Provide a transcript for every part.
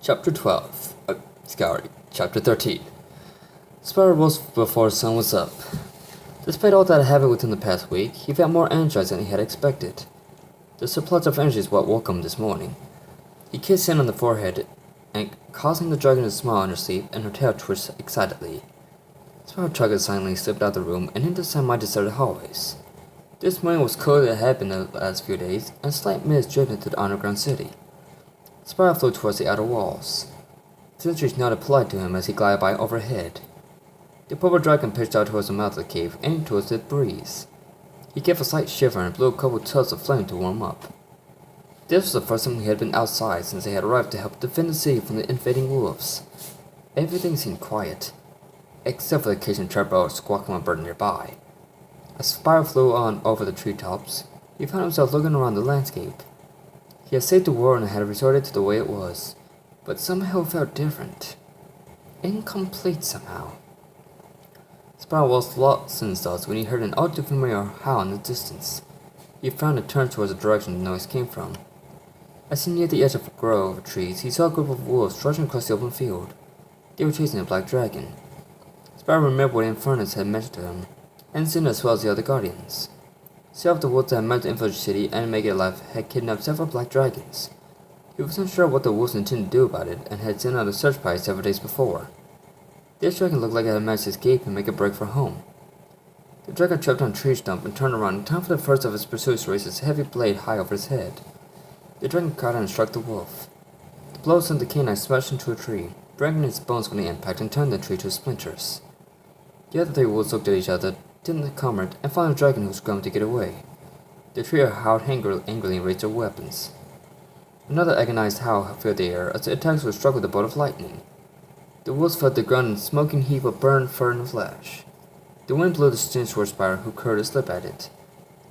Chapter 12. Chapter 13. Spyro rose before the sun was up. Despite all that had happened within the past week, he felt more energized than he had expected. The surplus of energy is what woke him this morning. He kissed Sin on the forehead, and causing the dragon to smile in her sleep and her tail twitch excitedly. Spyro chuckled silently, slipped out of the room and into the semi-deserted hallways. This morning was colder than it had been the last few days, and a slight mist drifted into the underground city. Spyro flew towards the outer walls. Sentries nodded polite to him as he glided by overhead. The purple dragon pitched out towards the mouth of the cave, aiming towards the breeze. He gave a slight shiver and blew a couple of tufts of flame to warm up. This was the first time he had been outside since they had arrived to help defend the city from the invading wolves. Everything seemed quiet, except for the occasional trapdoor squawking on a bird nearby. As Spyro flew on over the treetops, he found himself looking around the landscape. He had saved the world and had resorted to the way it was, but somehow it felt different. Incomplete somehow. Spyro was lost in his thoughts when he heard an oddly familiar howl in the distance. He frowned and turned towards the direction the noise came from. As he neared the edge of a grove of trees, he saw a group of wolves trudging across the open field. They were chasing a black dragon. Spyro remembered what Infernus had mentioned to him, and Sin as well as the other guardians. Several of the wolves that had managed to infiltrate the city and make it alive had kidnapped several black dragons. He was unsure what the wolves intended to do about it and had sent out a search party several days before. This dragon looked like it had managed to escape and make a break for home. The dragon tripped on a tree stump and turned around in time for the first of his pursuers to raise his heavy blade high over his head. The dragon caught and struck the wolf. The blow sent the canine smashed into a tree, breaking its bones from the impact and turning the tree to splinters. The other three wolves looked at each other, didn't comment, and found the dragon who was going to get away. The trio howled angrily and raised their weapons. Another agonized howl filled the air as the attackers were struck with a bolt of lightning. The wolves fell to the ground in a smoking heap of burned fur and flesh. The wind blew the stench towards Spyro, who curled a slip at it.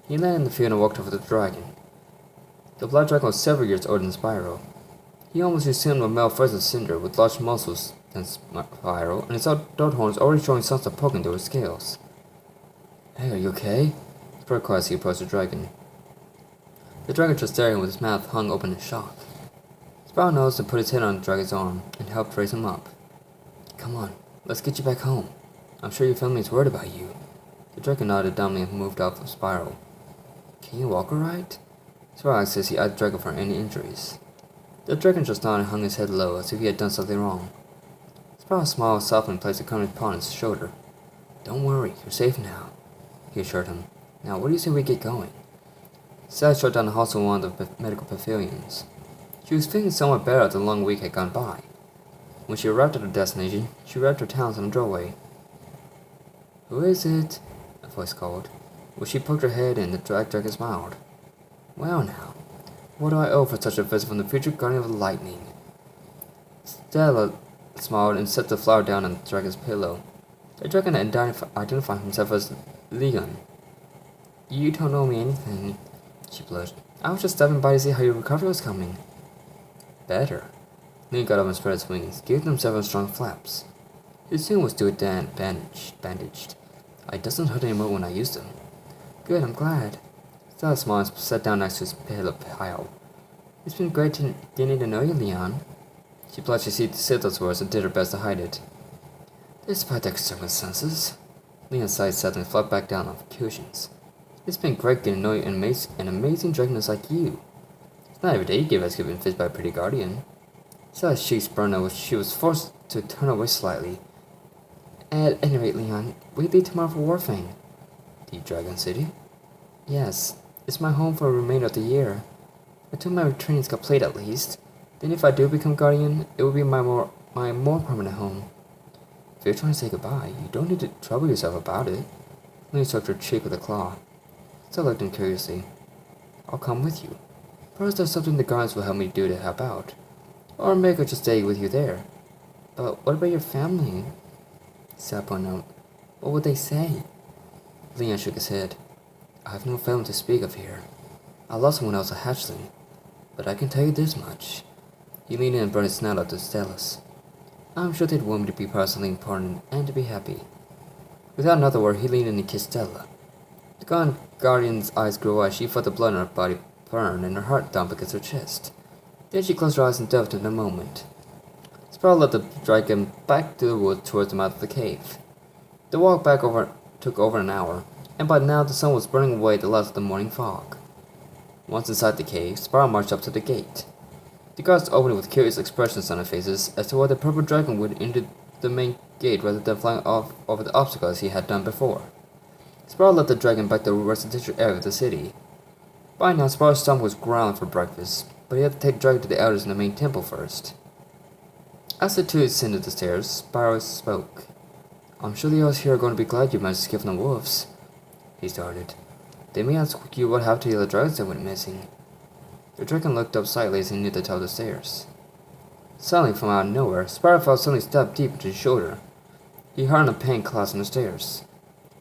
He landed in the field and walked over to the dragon. The black dragon was several years older than Spyro. He almost resembled a male version of Cinder, with larger muscles than Spyro, and his adult horns already showing signs of poking through his scales. "Hey, are you okay?" Spyro called as he approached the dragon. The dragon just stared at him with his mouth hung open in shock. Spyro noticed and put his head on the dragon's arm and helped raise him up. "Come on, let's get you back home. I'm sure your family is worried about you." The dragon nodded dumbly and moved off of Spyro. "Can you walk alright?" Spyro asked as he eyed the dragon for any injuries. The dragon just nodded and hung his head low as if he had done something wrong. Spyro smiled softly and placed a kindly paw on his shoulder. "Don't worry, you're safe now," he assured him. "Now, what do you say we get going?" Sally strode down the hall to one of the medical pavilions. She was feeling somewhat better as the long week had gone by. When she arrived at her destination, she wrapped her talons in the doorway. "Who is it?" a voice called. When she poked her head in, the dragon smiled. "Well now, what do I owe for such a visit from the future guardian of the lightning?" Stella smiled and set the flower down on the dragon's pillow. The dragon identified himself as Leon. "You don't owe me anything," she blushed. "I was just stopping by to see how your recovery was coming." "Better." Leon got up and spread his wings, giving them several strong flaps. His chin was still bandaged. "It doesn't hurt anymore when I use them." "Good, I'm glad." Stella smiled and sat down next to his pillow pile. "It's been great getting to know you, Leon." She blushed to say those words and did her best to hide it. "Despite the circumstances," Leon sighed sadly and flopped back down on the cushions. "It's been great getting to know you and an amazing dragoness like you. It's not every day you get rescued and fed by a pretty guardian." Stella's cheeks burned and she was forced to turn away slightly. "At any rate, Leon, we leave tomorrow for Warfang." "The Dragon City?" "Yes, it's my home for the remainder of the year. Until my training's complete at least. Then if I do become guardian, it will be my more permanent home." "If you're trying to say goodbye, you don't need to trouble yourself about it." Leon stroked her cheek with a claw. Stella looked at him curiously. "I'll come with you. Perhaps there's something the guardians will help me do to help out. Or maybe I'll just stay with you there." "But what about your family?" Stella pointed out. "What would they say?" Leon shook his head. "I have no family to speak of here. I lost someone else a hatchling. But I can tell you this much." He leaned in and brought his snout up to Stella's. "I'm sure they'd want me to be part of something important and to be happy." Without another word, he leaned in and kissed Stella. The guardian's eyes grew as she felt the blood in her body burn and her heart thump against her chest. Then she closed her eyes and delved in a moment. Spyro led the dragon back to the woods towards the mouth of the cave. The walk back took over an hour, and by now the sun was burning away the last of the morning fog. Once inside the cave, Spyro marched up to the gate. The guards opened with curious expressions on their faces as to why the purple dragon would enter the main gate rather than flying off over the obstacles he had done before. Spyro led the dragon back to the residential area of the city. By now, Spyro's stomach was growling for breakfast, but he had to take the dragon to the elders in the main temple first. As the two ascended the stairs, Spyro spoke. "I'm sure the others here are going to be glad you managed to escape from the wolves," he started. "They may ask you what happened to the other dragons that went missing." The dragon looked up slightly as he neared the top of the stairs. Suddenly, from out of nowhere, Spyro felt something stab deep into his shoulder. He heard a pain collapse on the stairs.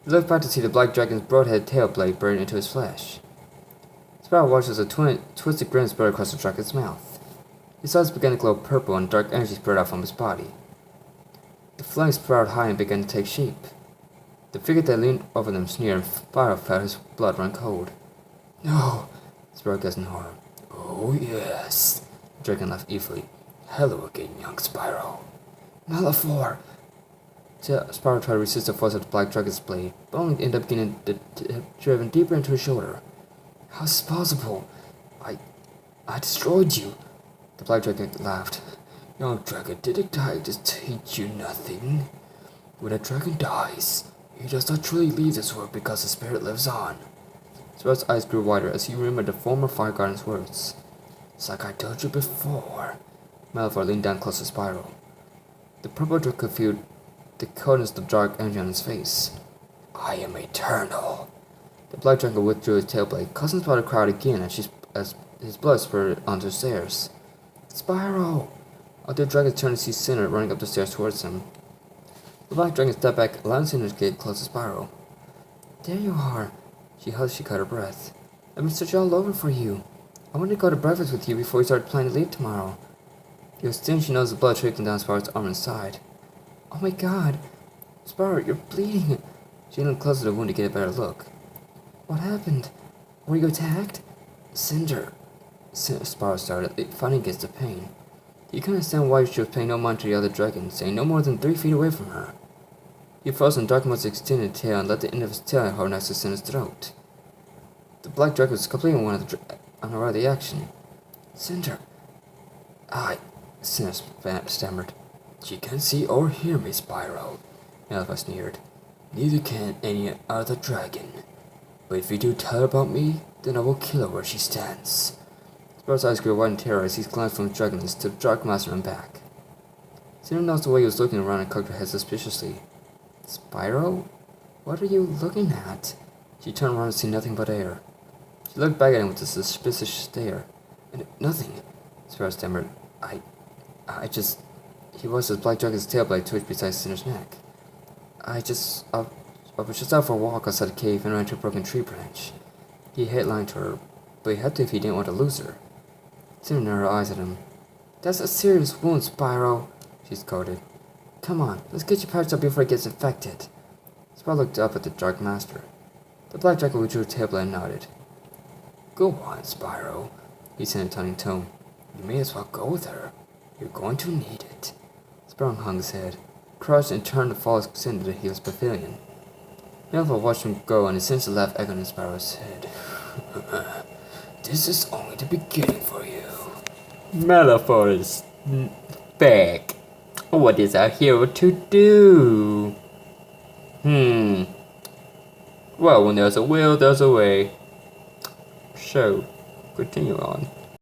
He looked back to see the black dragon's broad-headed tail blade burned into his flesh. Spyro watched as a twisted grin spread across the dragon's mouth. His eyes began to glow purple and dark energy spread out from his body. The flames sprouted high and began to take shape. The figure that leaned over them sneered, and Spyro felt his blood run cold. "No!" Spyro gasped in horror. "Oh, yes," the dragon laughed evilly. "Hello again, young Spyro." "Malefor!" Spyro tried to resist the force of the black dragon's blade, but only ended up getting driven deeper into his shoulder. "How is this possible? I destroyed you." The black dragon laughed. "Young dragon, did it die to teach you nothing? When a dragon dies, he does not truly leave this world because the spirit lives on." Spyro's eyes grew wider as he remembered the former Fire Guardian's words. "It's like I told you before." Malefor leaned down close to Spyro. The purple dragon could feel the coldness of the dark energy on his face. "I am eternal." The black dragon withdrew his tailblade, causing Spyro to cry out again as his blood spurted onto the stairs. "Spyro!" All the dragons turned to see Cinder running up the stairs towards him. The black dragon stepped back, allowing Cinder to get close to Spyro. "There you are." She caught her breath. "I've been searching all over for you. I wanted to go to breakfast with you before we started planning to leave tomorrow." It was then she noticed the blood trickling down Spyro's arm and side. "Oh my god! Spyro, you're bleeding!" She leaned closer to the wound to get a better look. "What happened? Were you attacked?" Cinder, Spyro started, fighting against the pain. He couldn't understand why she was paying no mind to the other dragon, staying no more than 3 feet away from her. He froze and darkened his extended tail and let the end of his tail hold next to Cinder's throat. The black dragon was completely unaware of the action. "Cinder, Cinder stammered. "She can't see or hear me, Spyro," Malefor sneered. "Neither can any other dragon. But if you do tell her about me, then I will kill her where she stands." Spyro's eyes grew wide in terror as he glanced from the dragon to the Dark Master and back. Cinder noticed the way he was looking around and cocked her head suspiciously. "Spyro? What are you looking at?" She turned around to see nothing but air. She looked back at him with a suspicious stare. "Nothing," Spyro stammered. He watched his black dragon's tailblade twitch beside Cinder's neck. I was just out for a walk outside the cave and ran into a broken tree branch." He headlined to her, but he had to if he didn't want to lose her. Cinder narrowed her eyes at him. "That's a serious wound, Spyro," she scolded. "Come on, let's get you patched up before it gets infected." Spyro looked up at the Dark Master. The black dragon withdrew his tailblade and nodded. "Go on, Spyro," he said in a taunting tone. "You may as well go with her. You're going to need it." Spyro hung his head, crouched and turned to follow Cinder to Heal's pavilion. Malefor watched him go and his sinister laugh echoed in Spyro's head. "This is only the beginning for you." "Malefor is back. What is our hero to do?" Well, when there's a will, there's a way. So, continue on.